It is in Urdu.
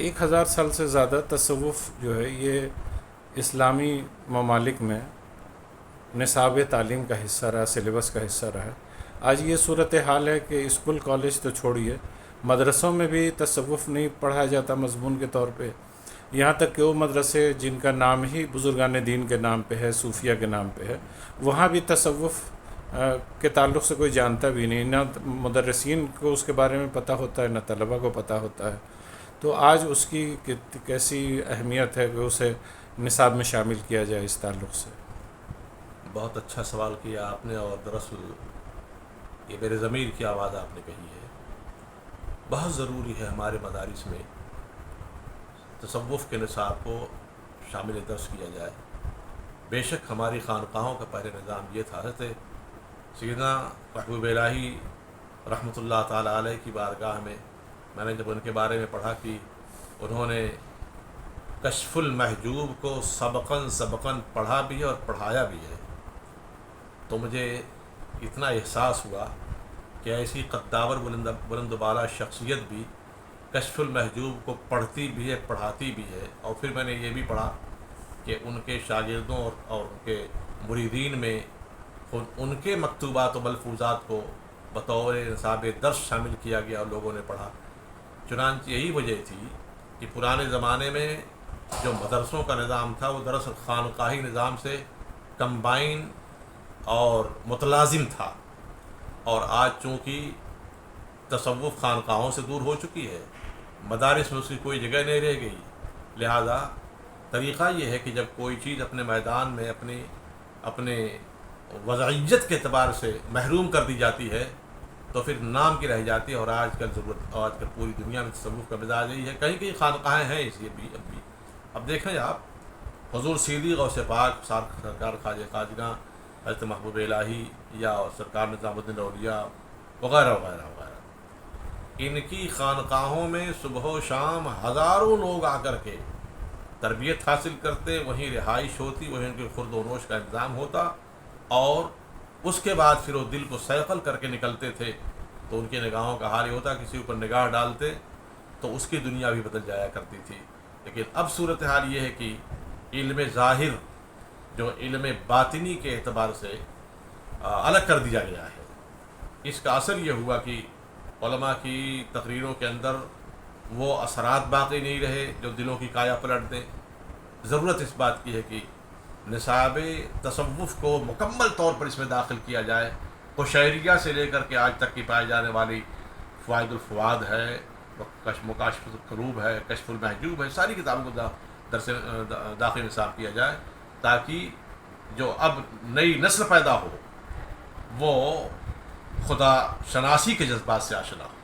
1000 سال سے زیادہ تصوف جو ہے یہ اسلامی ممالک میں نصاب تعلیم کا حصہ رہا، سلیبس کا حصہ رہا ہے۔ آج یہ صورتحال ہے کہ اسکول کالج تو چھوڑیے، مدرسوں میں بھی تصوف نہیں پڑھایا جاتا مضمون کے طور پہ، یہاں تک کہ وہ مدرسے جن کا نام ہی بزرگان دین کے نام پہ ہے، صوفیہ کے نام پہ ہے، وہاں بھی تصوف کے تعلق سے کوئی جانتا بھی نہیں، نہ مدرسین کو اس کے بارے میں پتہ ہوتا ہے، نہ طلبہ کو پتہ ہوتا ہے۔ تو آج اس کی کیسی اہمیت ہے کہ اسے نصاب میں شامل کیا جائے اس تعلق سے؟ بہت اچھا سوال کیا آپ نے، اور دراصل یہ میرے ضمیر کی آواز آپ نے کہی ہے۔ بہت ضروری ہے ہمارے مدارس میں تصوف کے نصاب کو شامل درس کیا جائے۔ بے شک ہماری خانقاہوں کا پہلے نظام یہ تھا۔ حضرت سیدنا محبوب الہی رحمۃ اللہ تعالیٰ علیہ کی بارگاہ میں نے جب ان کے بارے میں پڑھا کہ انہوں نے کشف المحجوب کو سبقاً پڑھا بھی ہے اور پڑھایا بھی ہے، تو مجھے اتنا احساس ہوا کہ ایسی قداور بلند و بالا شخصیت بھی کشف المحجوب کو پڑھتی بھی ہے، پڑھاتی بھی ہے۔ اور پھر میں نے یہ بھی پڑھا کہ ان کے شاگردوں اور ان کے مریدین میں ان کے مکتوبات و ملفوظات کو بطور نصاب درس شامل کیا گیا اور لوگوں نے پڑھا۔ چنانچہ یہی وجہ تھی کہ پرانے زمانے میں جو مدرسوں کا نظام تھا وہ دراصل خانقاہی نظام سے کمبائن اور متلازم تھا، اور آج چونکہ تصوف خانقاہوں سے دور ہو چکی ہے، مدارس میں اس کی کوئی جگہ نہیں رہ گئی، لہذا طریقہ یہ ہے کہ جب کوئی چیز اپنے میدان میں اپنے وضعیت کے اعتبار سے محروم کر دی جاتی ہے تو پھر نام کی رہ جاتی ہے۔ اور آج کل پوری دنیا میں تصوف کا مزاج یہی ہے، کہیں کہیں خانقاہیں ہیں اس لیے بھی اب بھی۔ اب دیکھیں آپ، حضور سیدی غوث پاک سرکار خواجہ خواجہ حضرت محبوب الہی یا سرکار نظام الدین اولیاء وغیرہ وغیرہ وغیرہ، ان کی خانقاہوں میں صبح و شام ہزاروں لوگ آ کر کے تربیت حاصل کرتے، وہیں رہائش ہوتی، وہیں ان کے خورد و نوش کا انتظام ہوتا، اور اس کے بعد پھر وہ دل کو صیقل کر کے نکلتے تھے۔ تو ان کی نگاہوں کا حال یہ ہوتا، کسی اوپر نگاہ ڈالتے تو اس کی دنیا بھی بدل جایا کرتی تھی۔ لیکن اب صورتحال یہ ہے کہ علم ظاہر جو علم باطنی کے اعتبار سے الگ کر دیا گیا ہے، اس کا اثر یہ ہوا کہ علماء کی تقریروں کے اندر وہ اثرات باقی نہیں رہے جو دلوں کی کایا پلٹ دیں۔ ضرورت اس بات کی ہے کہ نصاب تصوف کو مکمل طور پر اس میں داخل کیا جائے۔ قشیریہ سے لے کر کے آج تک کی پائے جانے والی فوائد الفواد ہے، مکاشفۃ القروب ہے، کشف المحجوب ہے، ساری کتابوں کو داخل نصاب کیا جائے، تاکہ جو اب نئی نسل پیدا ہو وہ خدا شناسی کے جذبات سے آشنا ہو۔